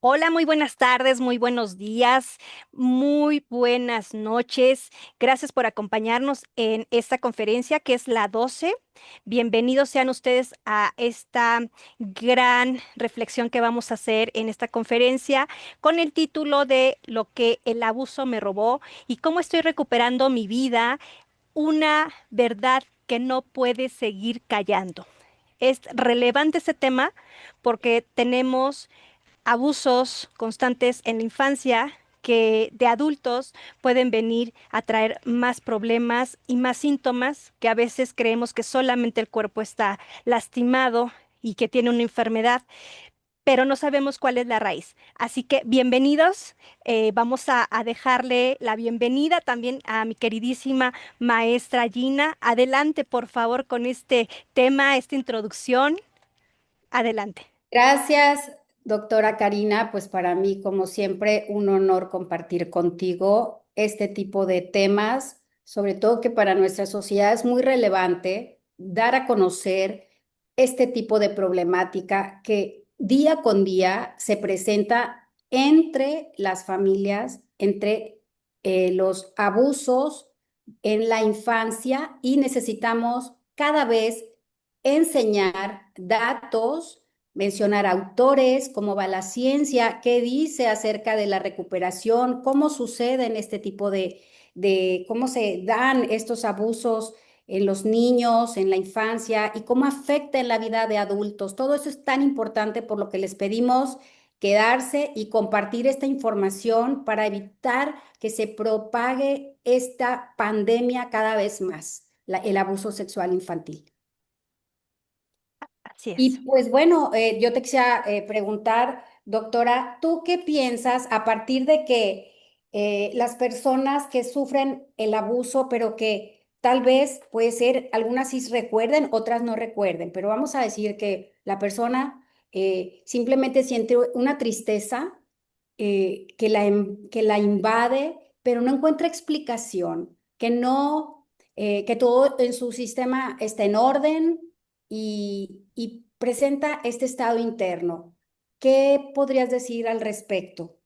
Hola, muy buenas tardes, muy buenos días, muy buenas noches. Gracias por acompañarnos en esta conferencia que es la 12. Bienvenidos sean ustedes a esta gran reflexión que vamos a hacer en esta conferencia con el título de Lo que el abuso me robó y cómo estoy recuperando mi vida, una verdad que no puede seguir callando. Es relevante ese tema porque tenemos abusos constantes en la infancia que de adultos pueden venir a traer más problemas y más síntomas que a veces creemos que solamente el cuerpo está lastimado y que tiene una enfermedad, pero no sabemos cuál es la raíz. Así que bienvenidos. Vamos a dejarle la bienvenida también a mi queridísima maestra Gina. Adelante, por favor, con este tema, esta introducción. Adelante. Gracias, doctora Karina. Pues para mí, como siempre, un honor compartir contigo este tipo de temas, sobre todo que para nuestra sociedad es muy relevante dar a conocer este tipo de problemática que día con día se presenta entre las familias, entre los abusos en la infancia y necesitamos cada vez enseñar datos, mencionar autores, cómo va la ciencia, qué dice acerca de la recuperación, cómo sucede en este tipo de cómo se dan estos abusos en los niños, en la infancia y cómo afecta en la vida de adultos. Todo eso es tan importante por lo que les pedimos quedarse y compartir esta información para evitar que se propague esta pandemia cada vez más, el abuso sexual infantil. Así es. Y pues bueno, yo te quisiera preguntar, doctora, ¿tú qué piensas a partir de que las personas que sufren el abuso, pero que tal vez puede ser, algunas sí recuerden, otras no recuerden, pero vamos a decir que la persona simplemente siente una tristeza que la invade, pero no encuentra explicación, que no, que todo en su sistema está en orden y presenta este estado interno? ¿Qué podrías decir al respecto?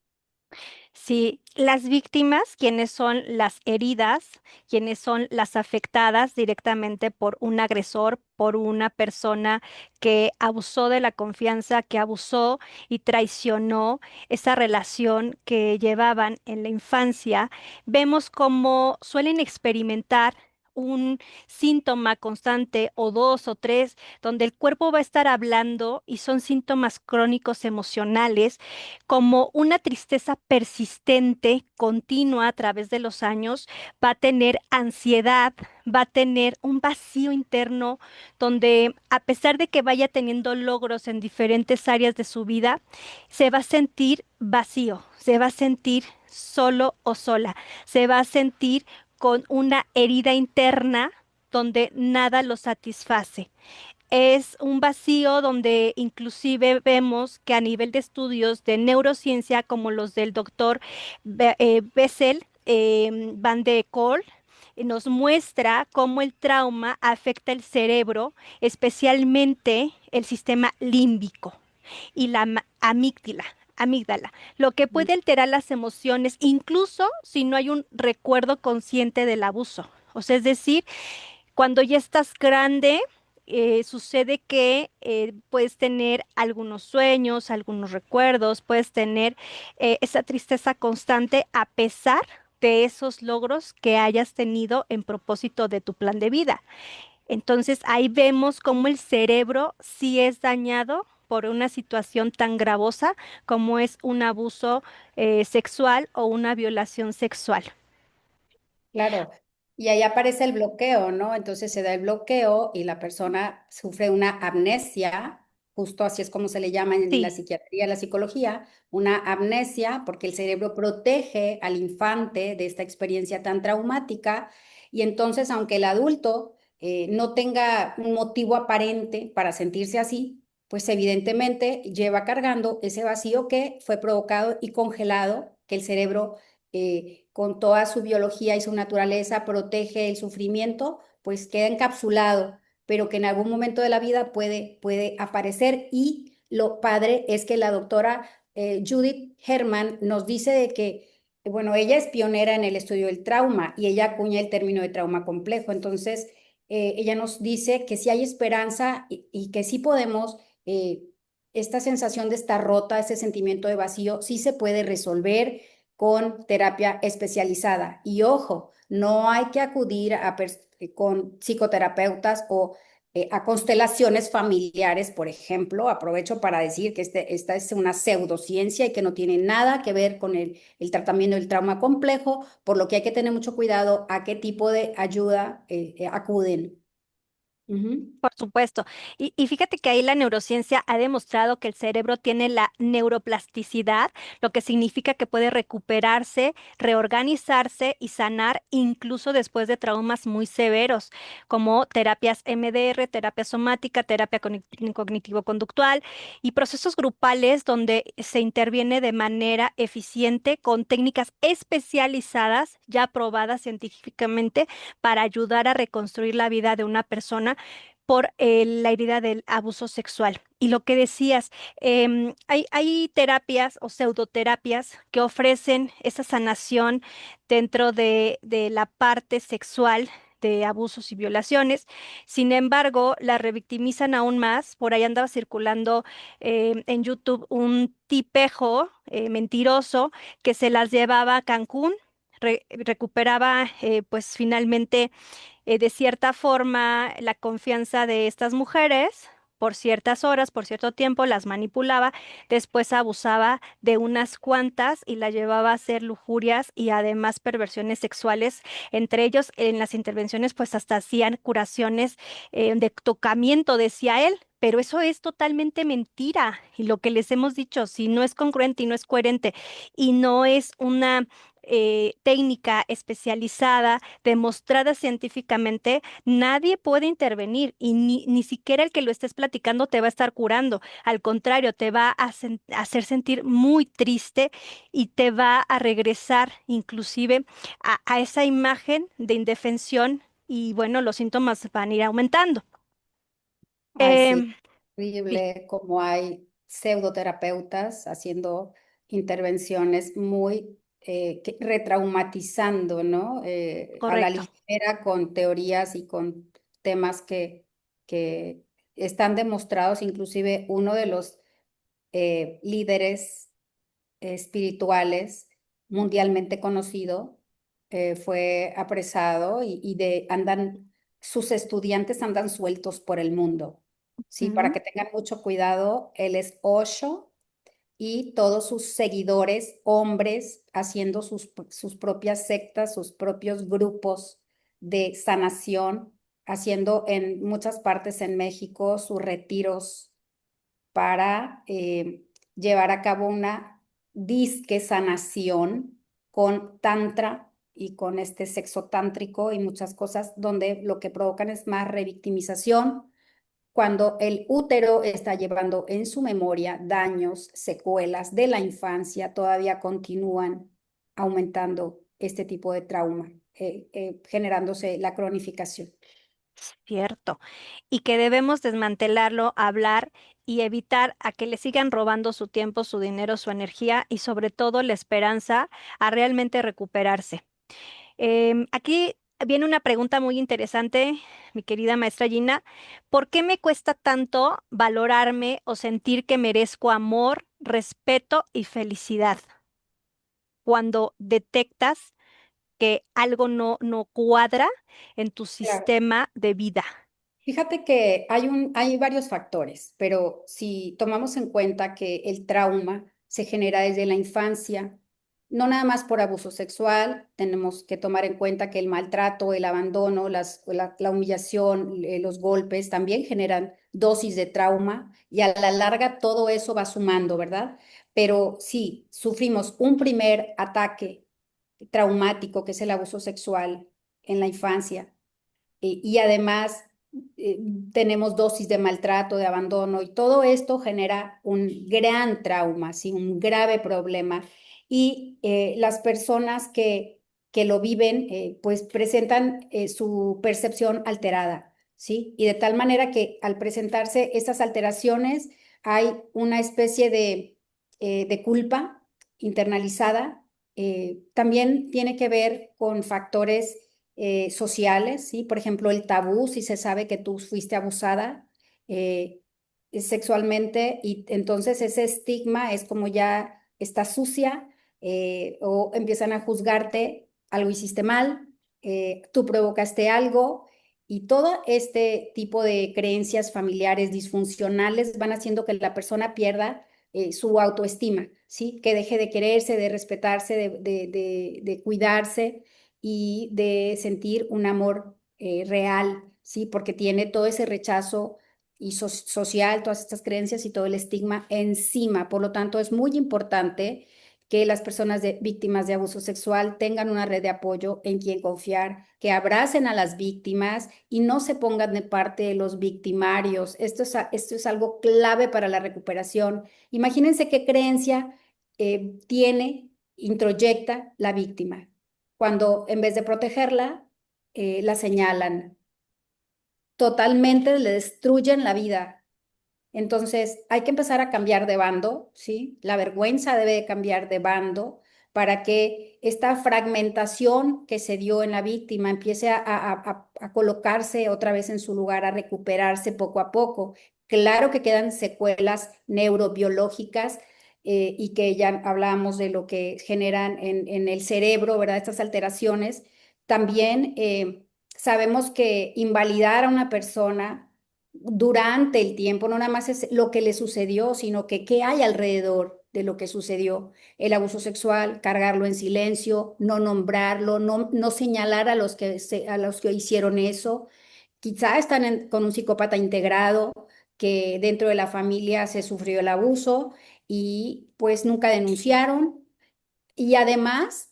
Sí, las víctimas, quienes son las heridas, quienes son las afectadas directamente por un agresor, por una persona que abusó de la confianza, que abusó y traicionó esa relación que llevaban en la infancia, vemos cómo suelen experimentar un síntoma constante o dos o tres, donde el cuerpo va a estar hablando y son síntomas crónicos emocionales como una tristeza persistente, continua a través de los años, va a tener ansiedad, va a tener un vacío interno donde a pesar de que vaya teniendo logros en diferentes áreas de su vida, se va a sentir vacío, se va a sentir solo o sola, se va a sentir con una herida interna donde nada lo satisface. Es un vacío donde inclusive vemos que a nivel de estudios de neurociencia, como los del doctor Bessel, Van de Kool, nos muestra cómo el trauma afecta el cerebro, especialmente el sistema límbico y la amígdala, lo que puede alterar las emociones, incluso si no hay un recuerdo consciente del abuso. O sea, es decir, cuando ya estás grande, sucede que puedes tener algunos sueños, algunos recuerdos, puedes tener esa tristeza constante a pesar de esos logros que hayas tenido en propósito de tu plan de vida. Entonces ahí vemos cómo el cerebro sí es dañado por una situación tan gravosa como es un abuso sexual o una violación sexual. Claro, y ahí aparece el bloqueo, ¿no? Entonces se da el bloqueo y la persona sufre una amnesia, justo así es como se le llama en la Sí. psiquiatría, la psicología, una amnesia, porque el cerebro protege al infante de esta experiencia tan traumática y entonces aunque el adulto no tenga un motivo aparente para sentirse así, pues evidentemente lleva cargando ese vacío que fue provocado y congelado, que el cerebro con toda su biología y su naturaleza protege el sufrimiento, pues queda encapsulado, pero que en algún momento de la vida puede aparecer y lo padre es que la doctora Judith Herman nos dice de que, bueno, ella es pionera en el estudio del trauma y ella acuña el término de trauma complejo. Entonces, ella nos dice que sí hay esperanza y que sí podemos, esta sensación de estar rota, ese sentimiento de vacío, sí se puede resolver con terapia especializada. Y ojo, no hay que acudir con psicoterapeutas o a constelaciones familiares, por ejemplo. Aprovecho para decir que esta es una pseudociencia y que no tiene nada que ver con el tratamiento del trauma complejo, por lo que hay que tener mucho cuidado a qué tipo de ayuda acuden. Ujú. Por supuesto. Y fíjate que ahí la neurociencia ha demostrado que el cerebro tiene la neuroplasticidad, lo que significa que puede recuperarse, reorganizarse y sanar incluso después de traumas muy severos, como terapias MDR, terapia somática, terapia cognitivo-conductual y procesos grupales donde se interviene de manera eficiente con técnicas especializadas ya aprobadas científicamente para ayudar a reconstruir la vida de una persona por la herida del abuso sexual. Y lo que decías, hay terapias o pseudoterapias que ofrecen esa sanación dentro de la parte sexual de abusos y violaciones. Sin embargo, la revictimizan aún más. Por ahí andaba circulando en YouTube un tipejo mentiroso que se las llevaba a Cancún, recuperaba pues finalmente de cierta forma la confianza de estas mujeres. Por ciertas horas, por cierto tiempo, las manipulaba, después abusaba de unas cuantas y la llevaba a hacer lujurias y además perversiones sexuales. Entre ellos, en las intervenciones, pues hasta hacían curaciones de tocamiento, decía él. Pero eso es totalmente mentira. Y lo que les hemos dicho, si no es congruente y no es coherente y no es una técnica especializada, demostrada científicamente, nadie puede intervenir y ni siquiera el que lo estés platicando te va a estar curando. Al contrario, te va a hacer sentir muy triste y te va a regresar inclusive a esa imagen de indefensión y bueno, los síntomas van a ir aumentando. Ay, sí, Em, sí, horrible como hay pseudoterapeutas haciendo intervenciones muy retraumatizando, ¿no? A la correcto. ligera con teorías y con temas que están demostrados. Inclusive uno de los líderes espirituales mundialmente conocido fue apresado sus estudiantes andan sueltos por el mundo. Sí, para Ujú. que tengan mucho cuidado, él es Osho y todos sus seguidores, hombres, haciendo sus propias sectas, sus propios grupos de sanación, haciendo en muchas partes en México sus retiros para llevar a cabo una disque sanación con tantra y con este sexo tántrico y muchas cosas donde lo que provocan es más revictimización cuando el útero está llevando en su memoria daños, secuelas de la infancia, todavía continúan aumentando este tipo de trauma, generándose la cronificación. Cierto. Y que debemos desmantelarlo, hablar y evitar a que le sigan robando su tiempo, su dinero, su energía y sobre todo la esperanza a realmente recuperarse. Aquí viene una pregunta muy interesante, mi querida maestra Gina. ¿Por qué me cuesta tanto valorarme o sentir que merezco amor, respeto y felicidad cuando detectas que algo no cuadra en tu Claro. sistema de vida? Fíjate que hay varios factores, pero si tomamos en cuenta que el trauma se genera desde la infancia, no nada más por abuso sexual, tenemos que tomar en cuenta que el maltrato, el abandono, la humillación, los golpes también generan dosis de trauma y a la larga todo eso va sumando, ¿verdad? Pero si sufrimos un primer ataque traumático, que es el abuso sexual en la infancia, y además eh, tenemos dosis de maltrato, de abandono, y todo esto genera un gran trauma, ¿sí? Un grave problema. Y las personas que lo viven, pues presentan su percepción alterada, ¿sí? Y de tal manera que al presentarse estas alteraciones, hay una especie de culpa internalizada. También tiene que ver con factores sociales, ¿sí? Por ejemplo, el tabú, si se sabe que tú fuiste abusada eh, sexualmente y entonces ese estigma es como ya está sucia o empiezan a juzgarte, algo hiciste mal, tú provocaste algo. Y todo este tipo de creencias familiares disfuncionales van haciendo que la persona pierda su autoestima, ¿sí? Que deje de quererse, de respetarse, de cuidarse y de sentir un amor real, ¿sí? Porque tiene todo ese rechazo y social, todas estas creencias y todo el estigma encima. Por lo tanto, es muy importante que las personas víctimas de abuso sexual tengan una red de apoyo en quien confiar, que abracen a las víctimas y no se pongan de parte de los victimarios. Esto es algo clave para la recuperación. Imagínense qué creencia introyecta la víctima, cuando en vez de protegerla, la señalan, totalmente le destruyen la vida. Entonces, hay que empezar a cambiar de bando, ¿sí? La vergüenza debe de cambiar de bando para que esta fragmentación que se dio en la víctima empiece a colocarse otra vez en su lugar, a recuperarse poco a poco. Claro que quedan secuelas neurobiológicas y que ya hablábamos de lo que generan en el cerebro, ¿verdad? Estas alteraciones. También sabemos que invalidar a una persona durante el tiempo, no nada más es lo que le sucedió, sino que qué hay alrededor de lo que sucedió. El abuso sexual, cargarlo en silencio, no nombrarlo, no señalar a los que hicieron eso. Quizá están con un psicópata integrado, que dentro de la familia se sufrió el abuso y pues nunca denunciaron y además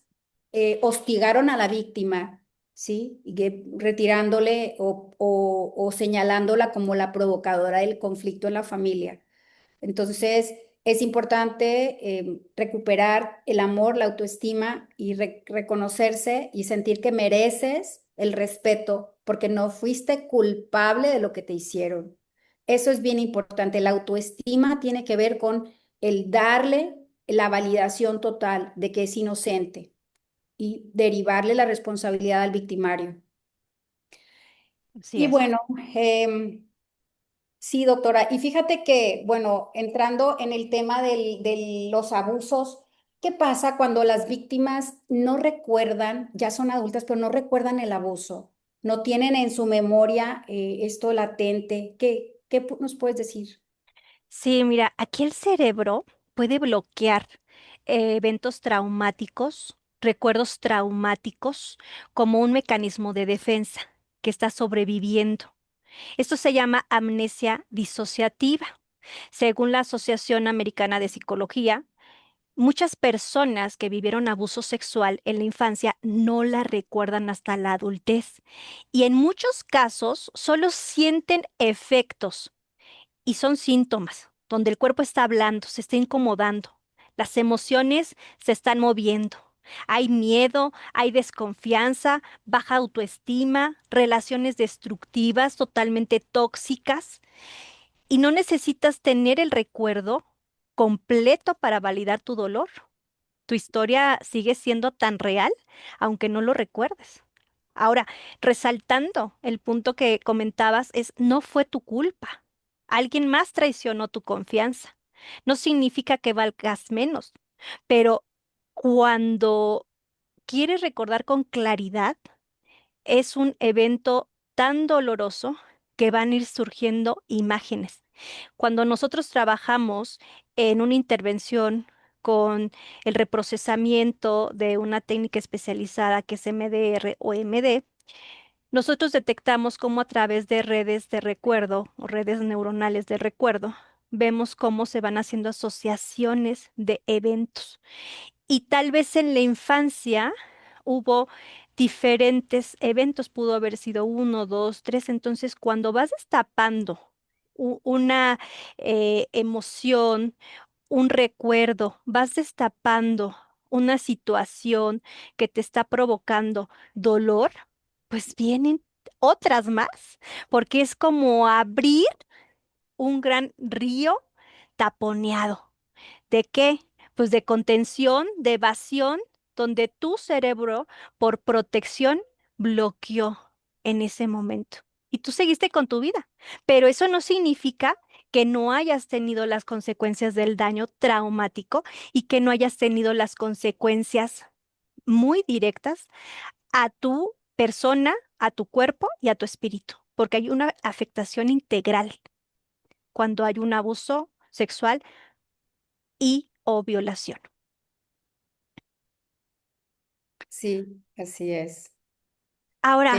hostigaron a la víctima, ¿sí? Y que retirándole o señalándola como la provocadora del conflicto en la familia. Entonces, es importante recuperar el amor, la autoestima y reconocerse y sentir que mereces el respeto porque no fuiste culpable de lo que te hicieron. Eso es bien importante. La autoestima tiene que ver con el darle la validación total de que es inocente y derivarle la responsabilidad al victimario. Así Y es. bueno, em, sí, doctora. Y fíjate que, bueno, entrando en el tema de los abusos, ¿qué pasa cuando las víctimas no recuerdan, ya son adultas, pero no recuerdan el abuso? No tienen en su memoria esto latente. ¿Qué nos puedes decir? Sí, mira, aquí el cerebro puede bloquear eventos traumáticos, recuerdos traumáticos, como un mecanismo de defensa que está sobreviviendo. Esto se llama amnesia disociativa. Según la Asociación Americana de Psicología, muchas personas que vivieron abuso sexual en la infancia no la recuerdan hasta la adultez y en muchos casos solo sienten efectos y son síntomas donde el cuerpo está hablando, se está incomodando, las emociones se están moviendo. Hay miedo, hay desconfianza, baja autoestima, relaciones destructivas, totalmente tóxicas, y no necesitas tener el recuerdo completo para validar tu dolor. Tu historia sigue siendo tan real, aunque no lo recuerdes. Ahora, resaltando el punto que comentabas, es no fue tu culpa. Alguien más traicionó tu confianza. No significa que valgas menos, pero cuando quieres recordar con claridad, es un evento tan doloroso que van a ir surgiendo imágenes. Cuando nosotros trabajamos en una intervención con el reprocesamiento de una técnica especializada que es MDR o MD, nosotros detectamos cómo a través de redes de recuerdo o redes neuronales de recuerdo, vemos cómo se van haciendo asociaciones de eventos. Y tal vez en la infancia hubo diferentes eventos, pudo haber sido uno, dos, tres. Entonces, cuando vas destapando una emoción, un recuerdo, vas destapando una situación que te está provocando dolor, pues vienen otras más, porque es como abrir un gran río taponeado ¿De qué? Pues de contención, de evasión, donde tu cerebro, por protección, bloqueó en ese momento. Y tú seguiste con tu vida. Pero eso no significa que no hayas tenido las consecuencias del daño traumático y que no hayas tenido las consecuencias muy directas a tu persona, a tu cuerpo y a tu espíritu, porque hay una afectación integral cuando hay un abuso sexual y o violación. Sí, así es. Ahora,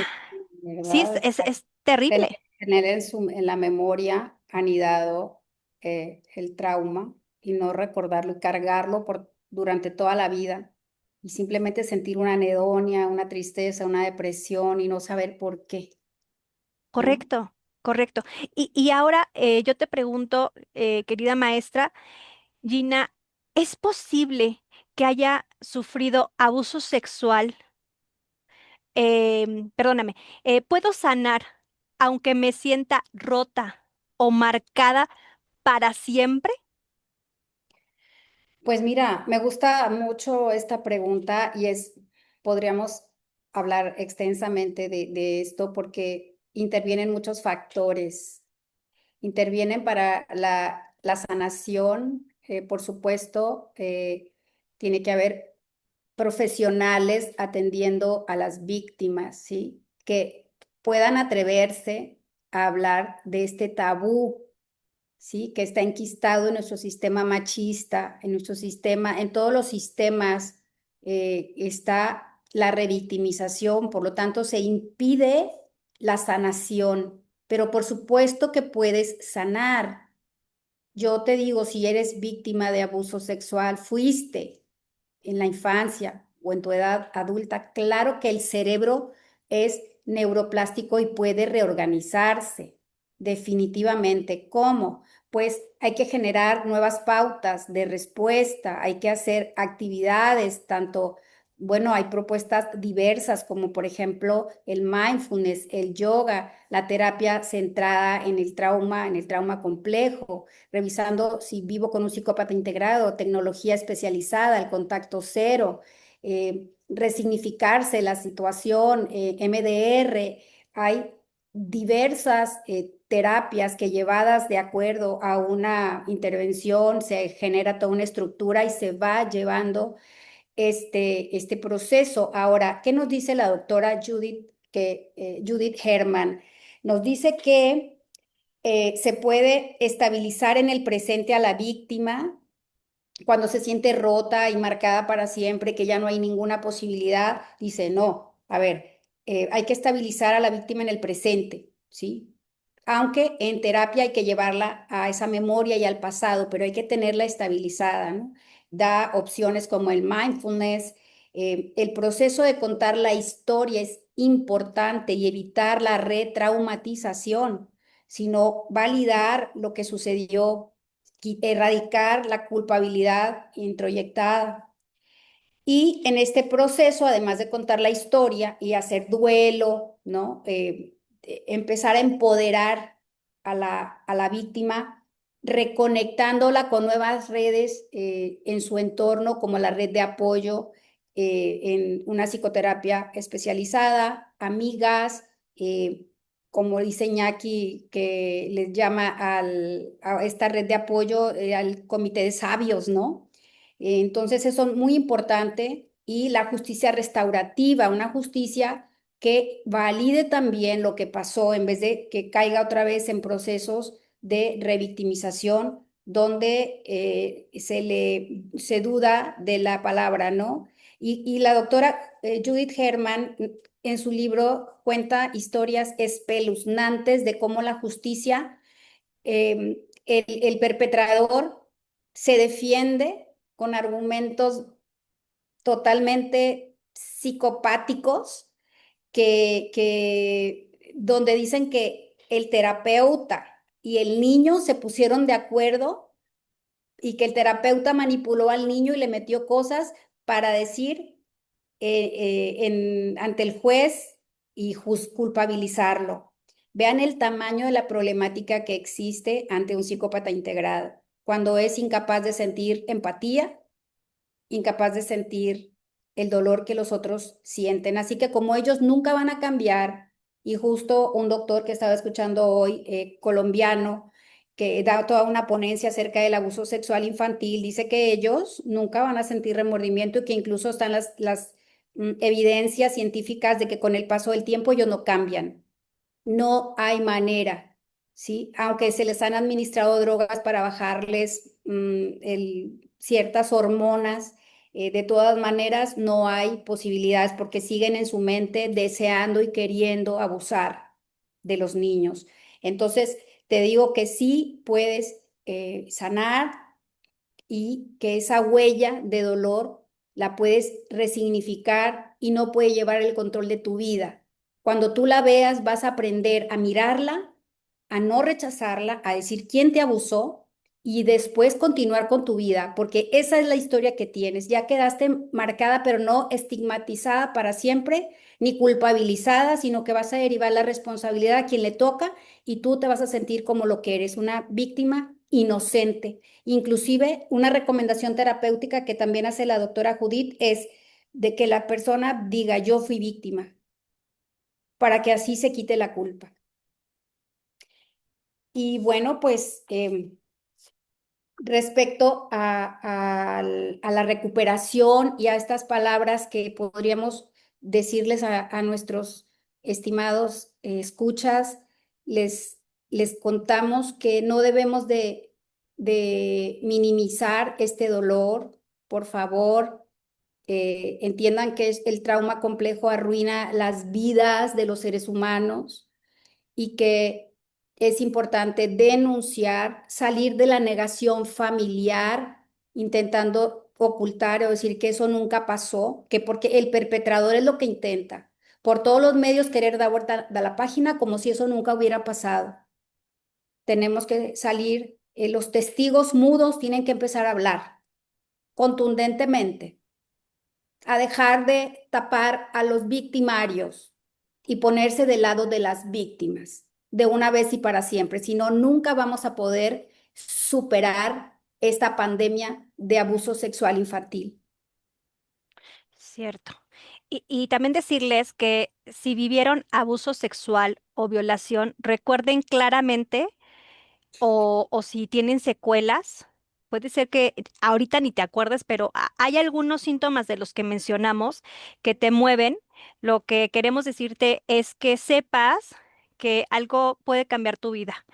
Que, sí, ¿verdad? es Tener, terrible, tener en la memoria anidado el trauma y no recordarlo y cargarlo durante toda la vida y simplemente sentir una anedonia, una tristeza, una depresión y no saber por qué, ¿no? correcto, correcto. Y ahora yo te pregunto, querida maestra Gina, ¿es posible que haya sufrido abuso sexual? Perdóname, ¿puedo sanar aunque me sienta rota o marcada para siempre? Pues mira, me gusta mucho esta pregunta y podríamos hablar extensamente de esto porque intervienen muchos factores. Intervienen para la sanación, por supuesto, tiene que haber profesionales atendiendo a las víctimas, ¿sí? Que puedan atreverse a hablar de este tabú, ¿sí? Que está enquistado en nuestro sistema machista, en nuestro sistema, en todos los sistemas está la revictimización, por lo tanto se impide la sanación, pero por supuesto que puedes sanar. Yo te digo, si eres víctima de abuso sexual, fuiste en la infancia o en tu edad adulta, claro que el cerebro es neuroplástico y puede reorganizarse. Definitivamente. ¿Cómo? Pues hay que generar nuevas pautas de respuesta, hay que hacer actividades, tanto, bueno, hay propuestas diversas como por ejemplo el mindfulness, el yoga, la terapia centrada en el trauma complejo, revisando si vivo con un psicópata integrado, tecnología especializada, el contacto cero, resignificarse la situación, MDR. Hay diversas terapias que llevadas de acuerdo a una intervención se genera toda una estructura y se va llevando este proceso. Ahora, ¿qué nos dice la doctora Judith Herman? Nos dice que se puede estabilizar en el presente a la víctima cuando se siente rota y marcada para siempre, que ya no hay ninguna posibilidad. Dice, no, a ver, hay que estabilizar a la víctima en el presente, ¿sí? Aunque en terapia hay que llevarla a esa memoria y al pasado, pero hay que tenerla estabilizada, ¿no? Da opciones como el mindfulness. El proceso de contar la historia es importante y evitar la retraumatización, sino validar lo que sucedió, erradicar la culpabilidad introyectada. Y en este proceso, además de contar la historia y hacer duelo, ¿no? Empezar a empoderar a la víctima, reconectándola con nuevas redes en su entorno, como la red de apoyo en una psicoterapia especializada, amigas, como dice Iñaki, que les llama a esta red de apoyo, al comité de sabios, ¿no? Entonces eso es muy importante y la justicia restaurativa, una justicia que valide también lo que pasó en vez de que caiga otra vez en procesos de revictimización donde se duda de la palabra, ¿no? Y la doctora Judith Herman en su libro cuenta historias espeluznantes de cómo la justicia, el perpetrador se defiende con argumentos totalmente psicopáticos donde dicen que el terapeuta y el niño se pusieron de acuerdo y que el terapeuta manipuló al niño y le metió cosas para decir ante el juez y culpabilizarlo. Vean el tamaño de la problemática que existe ante un psicópata integrado. cuando es incapaz de sentir empatía, incapaz de sentir el dolor que los otros sienten. Así que como ellos nunca van a cambiar, y justo un doctor que estaba escuchando hoy, colombiano, que da toda una ponencia acerca del abuso sexual infantil, dice que ellos nunca van a sentir remordimiento y que incluso están las evidencias científicas de que con el paso del tiempo ellos no cambian. No hay manera, ¿sí? Aunque se les han administrado drogas para bajarles ciertas hormonas, de todas maneras no hay posibilidades porque siguen en su mente deseando y queriendo abusar de los niños. Entonces, te digo que sí puedes sanar y que esa huella de dolor la puedes resignificar y no puede llevar el control de tu vida. Cuando tú la veas, vas a aprender a mirarla, a no rechazarla, a decir quién te abusó y después continuar con tu vida, porque esa es la historia que tienes. Ya quedaste marcada, pero no estigmatizada para siempre, ni culpabilizada, sino que vas a derivar la responsabilidad a quien le toca y tú te vas a sentir como lo que eres, una víctima inocente. Inclusive, una recomendación terapéutica que también hace la doctora Judith es de que la persona diga yo fui víctima, para que así se quite la culpa. Y bueno, pues respecto a la recuperación y a estas palabras que podríamos decirles a nuestros estimados escuchas, les, les contamos que no debemos de minimizar este dolor. Por favor, entiendan que el trauma complejo arruina las vidas de los seres humanos y que es importante denunciar, salir de la negación familiar, intentando ocultar o decir que eso nunca pasó, que porque el perpetrador es lo que intenta, por todos los medios querer dar vuelta a la página como si eso nunca hubiera pasado. Tenemos que salir, los testigos mudos tienen que empezar a hablar contundentemente, a dejar de tapar a los victimarios y ponerse del lado de las víctimas de una vez y para siempre. Si no, nunca vamos a poder superar esta pandemia de abuso sexual infantil. Cierto. Y también decirles que si vivieron abuso sexual o violación, recuerden claramente o si tienen secuelas, puede ser que ahorita ni te acuerdes, pero hay algunos síntomas de los que mencionamos que te mueven. Lo que queremos decirte es que sepas que algo puede cambiar tu vida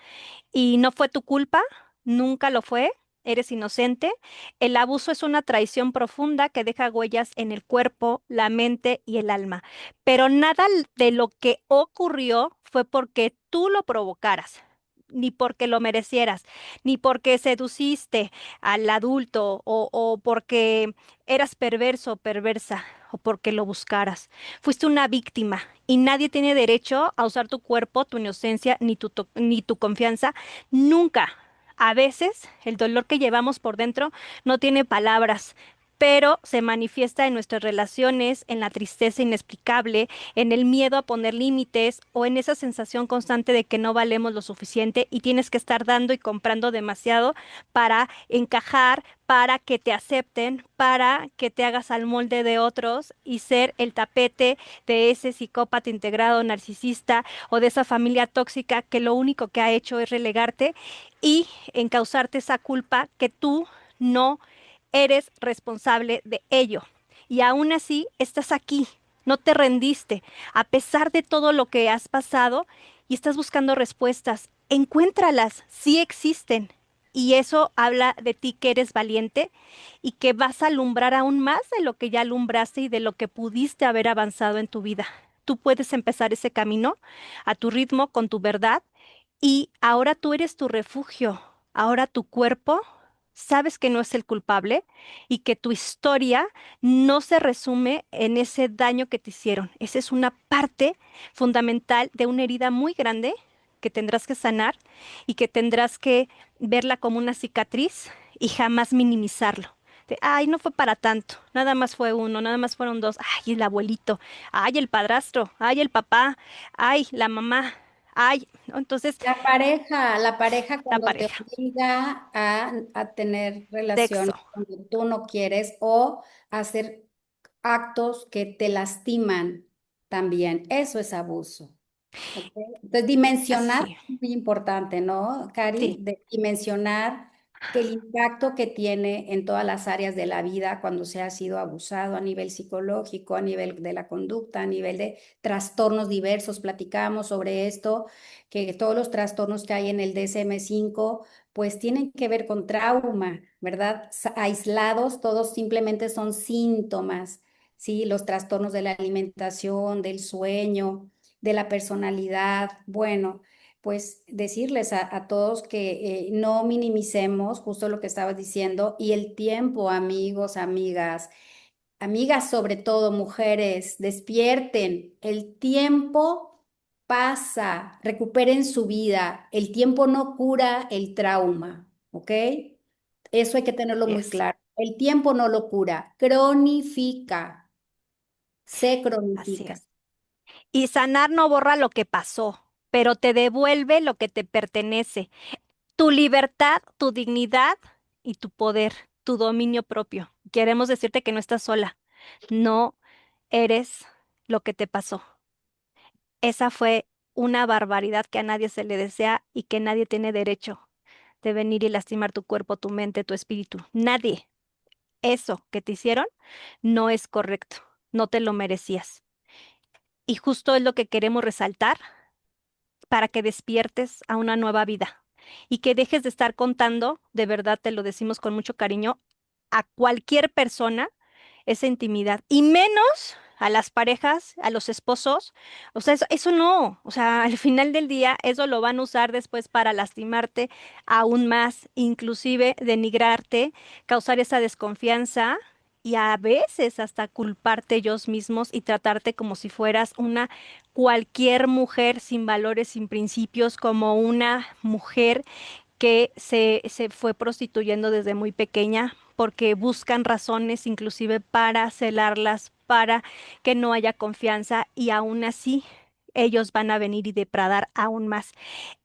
y no fue tu culpa, nunca lo fue. Eres inocente. El abuso es una traición profunda que deja huellas en el cuerpo, la mente y el alma. Pero nada de lo que ocurrió fue porque tú lo provocaras, ni porque lo merecieras, ni porque seduciste al adulto o porque eras perverso o perversa o porque lo buscaras. Fuiste una víctima y nadie tiene derecho a usar tu cuerpo, tu inocencia, ni tu confianza. Nunca. A veces el dolor que llevamos por dentro no tiene palabras, pero se manifiesta en nuestras relaciones, en la tristeza inexplicable, en el miedo a poner límites o en esa sensación constante de que no valemos lo suficiente y tienes que estar dando y comprando demasiado para encajar, para que te acepten, para que te hagas al molde de otros y ser el tapete de ese psicópata integrado narcisista o de esa familia tóxica que lo único que ha hecho es relegarte y encausarte esa culpa que tú no eres responsable de ello. Y aún así estás aquí, no te rendiste, a pesar de todo lo que has pasado y estás buscando respuestas. Encuéntralas, sí existen. Y eso habla de ti que eres valiente y que vas a alumbrar aún más de lo que ya alumbraste y de lo que pudiste haber avanzado en tu vida. Tú puedes empezar ese camino a tu ritmo, con tu verdad, y ahora tú eres tu refugio. Ahora tu cuerpo sabes que no es el culpable y que tu historia no se resume en ese daño que te hicieron. Esa es una parte fundamental de una herida muy grande que tendrás que sanar y que tendrás que verla como una cicatriz y jamás minimizarlo. Ay, no fue para tanto, nada más fue uno, nada más fueron dos. Ay, el abuelito, ay, el padrastro, ay, el papá, ay, la mamá. Ay, no, entonces, La pareja la cuando te pareja, obliga a tener sexo, relaciones cuando tú no quieres o hacer actos que te lastiman también, eso es abuso. ¿Ok? Entonces, dimensionar así, es muy importante, ¿no, Cari? sí, De dimensionar que el impacto que tiene en todas las áreas de la vida cuando se ha sido abusado a nivel psicológico, a nivel de la conducta, a nivel de trastornos diversos. Platicamos sobre esto, que todos los trastornos que hay en el DSM-5 pues tienen que ver con trauma, ¿verdad? Aislados, todos simplemente son síntomas, ¿sí? Los trastornos de la alimentación, del sueño, de la personalidad. Bueno, pues decirles a todos que no minimicemos justo lo que estabas diciendo y el tiempo, amigos, amigas, amigas sobre todo, mujeres, despierten. El tiempo pasa, recuperen su vida. El tiempo no cura el trauma, ¿ok? Eso hay que tenerlo muy es, claro. El tiempo no lo cura, cronifica, se así cronifica. es. Y sanar no borra lo que pasó, pero te devuelve lo que te pertenece, tu libertad, tu dignidad y tu poder, tu dominio propio. Queremos decirte que no estás sola, no eres lo que te pasó. Esa fue una barbaridad que a nadie se le desea y que nadie tiene derecho de venir y lastimar tu cuerpo, tu mente, tu espíritu. Nadie. Eso que te hicieron no es correcto, no te lo merecías. Y justo es lo que queremos resaltar para que despiertes a una nueva vida y que dejes de estar contando, de verdad te lo decimos con mucho cariño, a cualquier persona esa intimidad y menos a las parejas, a los esposos. O sea, eso no, o sea, al final del día eso lo van a usar después para lastimarte aún más, inclusive denigrarte, causar esa desconfianza. Y a veces hasta culparte ellos mismos y tratarte como si fueras una cualquier mujer sin valores, sin principios, como una mujer que se fue prostituyendo desde muy pequeña porque buscan razones inclusive para celarlas, para que no haya confianza y aún así ellos van a venir y depredar aún más.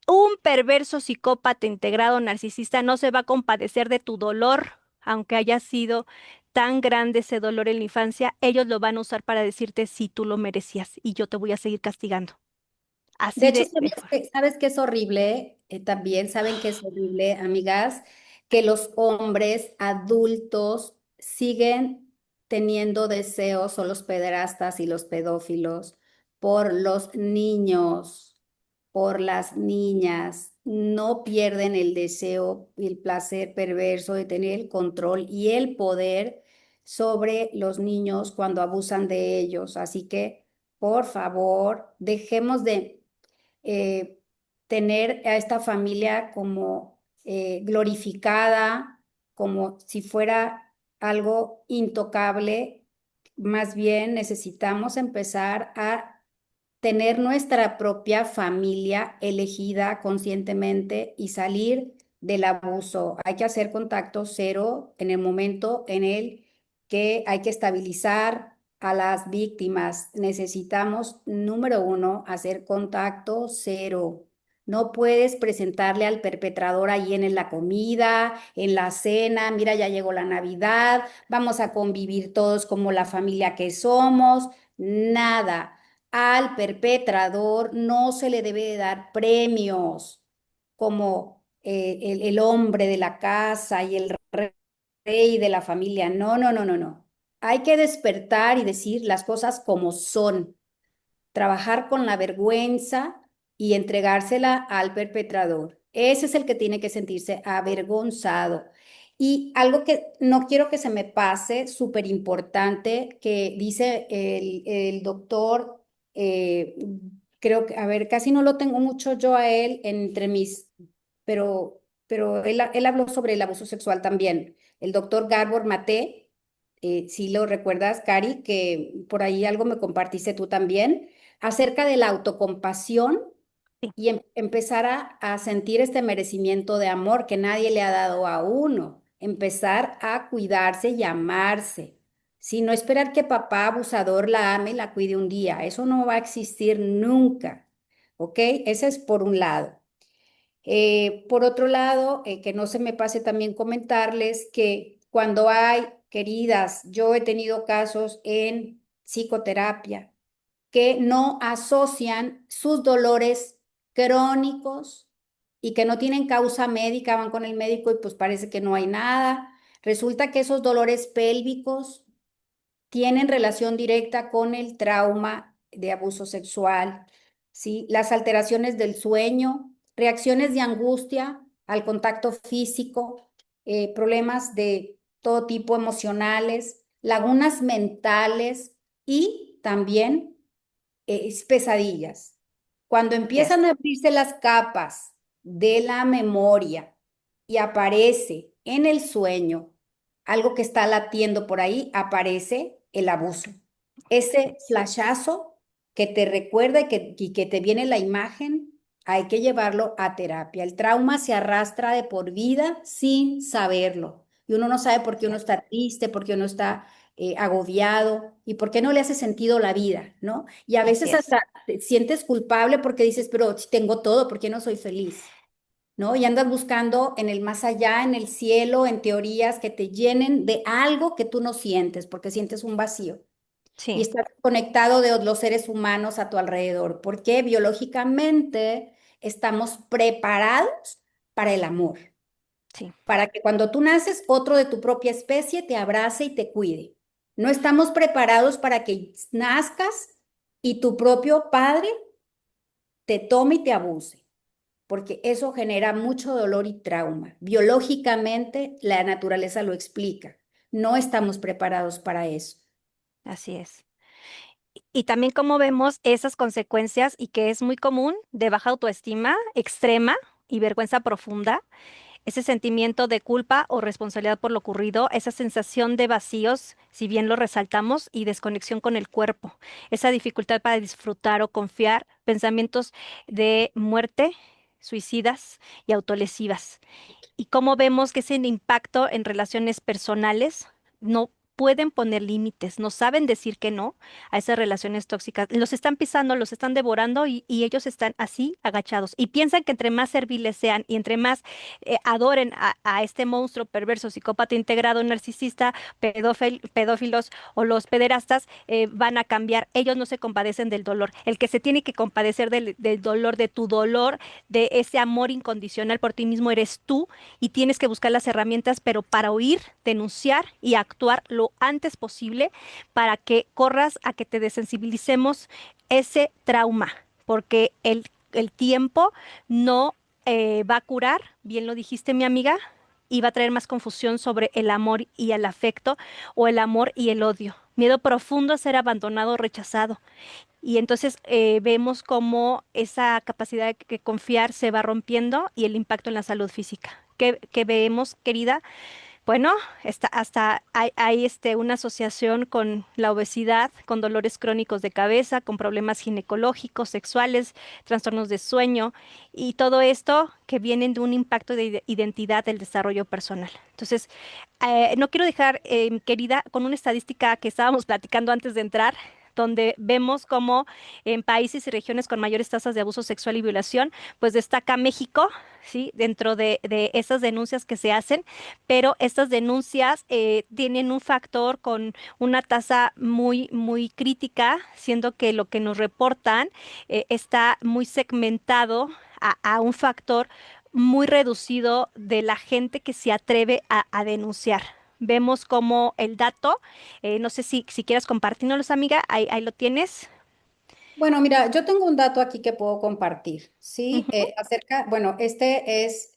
Un perverso psicópata integrado narcisista no se va a compadecer de tu dolor, aunque haya sido tan grande ese dolor en la infancia, ellos lo van a usar para decirte si tú lo merecías y yo te voy a seguir castigando. De Así hecho, de ¿sabes qué es horrible? También saben que es horrible, amigas, que los hombres adultos siguen teniendo deseos, o los pederastas y los pedófilos, por los niños, por las niñas. No pierden el deseo y el placer perverso de tener el control y el poder sobre los niños cuando abusan de ellos. Así que, por favor, dejemos de eh, tener a esta familia como glorificada, como si fuera algo intocable. Más bien necesitamos empezar a tener nuestra propia familia elegida conscientemente y salir del abuso. Hay que hacer contacto cero en el momento en el que hay que estabilizar a las víctimas. Necesitamos, número uno, hacer contacto cero. No puedes presentarle al perpetrador ahí en la comida, en la cena, mira, ya llegó la Navidad, vamos a convivir todos como la familia que somos. Nada. Al perpetrador no se le debe de dar premios como el hombre de la casa y el rey de la familia. No, no, no, no, no. Hay que despertar y decir las cosas como son, trabajar con la vergüenza y entregársela al perpetrador. Ese es el que tiene que sentirse avergonzado. Y algo que no quiero que se me pase, súper importante, que dice el doctor, eh, creo que, a ver, casi no lo tengo mucho yo a él entre mis, pero él habló sobre el abuso sexual también. El doctor Gabor Mate, si lo recuerdas, Cari, que por ahí algo me compartiste tú también acerca de la autocompasión sí. y empezar a sentir este merecimiento de amor que nadie le ha dado a uno, empezar a cuidarse y amarse. Si no esperar que papá abusador la ame y la cuide un día, eso no va a existir nunca. ¿ok? Ese es por un lado. Por otro lado, que no se me pase también comentarles que cuando hay, queridas, yo he tenido casos en psicoterapia que no asocian sus dolores crónicos y que no tienen causa médica, van con el médico y pues parece que no hay nada. Resulta que esos dolores pélvicos tienen relación directa con el trauma de abuso sexual, ¿sí? Las alteraciones del sueño, reacciones de angustia al contacto físico, problemas de todo tipo emocionales, lagunas mentales y también pesadillas. Cuando Así es. empiezan a abrirse las capas de la memoria y aparece en el sueño algo que está latiendo por ahí, aparece el abuso. Así Ese es. flashazo que te recuerda y que te viene la imagen, hay que llevarlo a terapia. El trauma se arrastra de por vida sin saberlo. Y uno no sabe por qué Así uno es. está triste, por qué uno está agobiado y por qué no le hace sentido la vida, ¿no? Y a Así veces es. hasta te sientes culpable porque dices, pero si tengo todo, ¿por qué no soy feliz? ¿No? Y andas buscando en el más allá, en el cielo, en teorías que te llenen de algo que tú no sientes, porque sientes un vacío. Y Sí, estás conectado de los seres humanos a tu alrededor, porque biológicamente estamos preparados para el amor, sí. para que cuando tú naces, otro de tu propia especie te abrace y te cuide. No estamos preparados para que nazcas y tu propio padre te tome y te abuse, porque eso genera mucho dolor y trauma. Biológicamente, la naturaleza lo explica. No estamos preparados para eso. Así es. Y también como vemos esas consecuencias y que es muy común de baja autoestima extrema y vergüenza profunda, ese sentimiento de culpa o responsabilidad por lo ocurrido, esa sensación de vacíos, si bien lo resaltamos, y desconexión con el cuerpo, esa dificultad para disfrutar o confiar, pensamientos de muerte, suicidas y autolesivas. Y cómo vemos que ese impacto en relaciones personales no pueden poner límites, no saben decir que no a esas relaciones tóxicas. Los están pisando, los están devorando y ellos están así agachados. Y piensan que entre más serviles sean y entre más adoren a este monstruo perverso, psicópata integrado, narcisista, pedófilos o los pederastas, van a cambiar. Ellos no se compadecen del dolor. El que se tiene que compadecer del dolor, de tu dolor, de ese amor incondicional por ti mismo, eres tú y tienes que buscar las herramientas, pero para oír, denunciar y actuar lo antes posible para que corras a que te desensibilicemos ese trauma, porque el tiempo no va a curar, bien lo dijiste mi amiga, y va a traer más confusión sobre el amor y el afecto o el amor y el odio. Miedo profundo a ser abandonado o rechazado. Y entonces vemos cómo esa capacidad de confiar se va rompiendo y el impacto en la salud física. ¿Qué vemos, querida? Bueno, hasta hay una asociación con la obesidad, con dolores crónicos de cabeza, con problemas ginecológicos, sexuales, trastornos de sueño y todo esto que vienen de un impacto de identidad del desarrollo personal. Entonces, no quiero dejar, querida, con una estadística que estábamos platicando antes de entrar, donde vemos cómo en países y regiones con mayores tasas de abuso sexual y violación, pues destaca México, ¿sí? Dentro de esas denuncias que se hacen, pero estas denuncias tienen un factor con una tasa muy, muy crítica, siendo que lo que nos reportan está muy segmentado a un factor muy reducido de la gente que se atreve a denunciar. Vemos como el dato, no sé si quieras compartirnos, amiga, ahí lo tienes. Bueno, mira, yo tengo un dato aquí que puedo compartir, ¿sí? Ujú. Bueno, este es,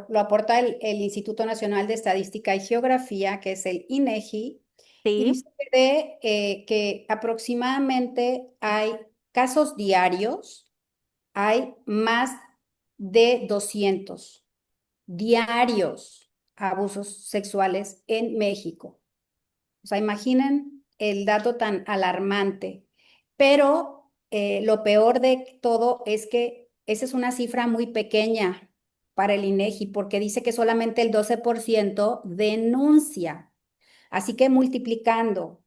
lo aporta el Instituto Nacional de Estadística y Geografía, que es el INEGI, y Sí, dice que aproximadamente hay casos diarios, hay más de 200 diarios abusos sexuales en México. O sea, imaginen el dato tan alarmante. Pero lo peor de todo es que esa es una cifra muy pequeña para el INEGI, porque dice que solamente el 12% denuncia. Así que multiplicando,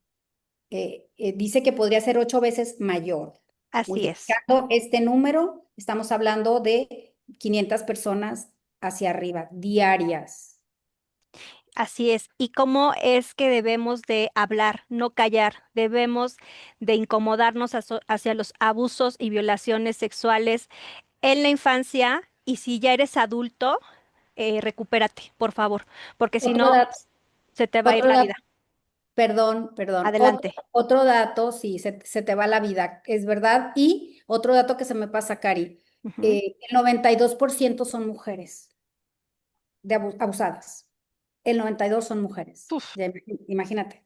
dice que podría ser 8 veces mayor. Así es. Multiplicando este número, estamos hablando de 500 personas hacia arriba, diarias. Así es. ¿Y cómo es que debemos de hablar, no callar? Debemos de incomodarnos hacia los abusos y violaciones sexuales en la infancia y si ya eres adulto, recupérate, por favor, porque si Otro no, dato, se te va a ir otro la dato, vida. perdón. Adelante. Otro dato, sí, se te va la vida, es verdad. Y otro dato que se me pasa, Cari, Ujú. el 92% son mujeres abusadas. El 92 son mujeres. Uf. Ya imagínate.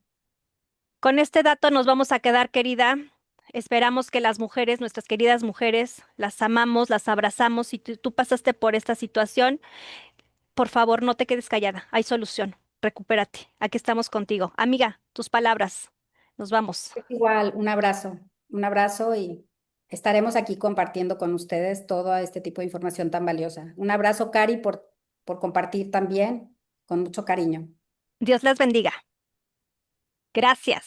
Con este dato nos vamos a quedar, querida. Esperamos que las mujeres, nuestras queridas mujeres, las amamos, las abrazamos. Si tú pasaste por esta situación, por favor, no te quedes callada. Hay solución. Recupérate. Aquí estamos contigo. Amiga, tus palabras. Nos vamos. Igual, un abrazo y estaremos aquí compartiendo con ustedes todo este tipo de información tan valiosa. Un abrazo, Cari, por compartir también con mucho cariño. Dios las bendiga. Gracias.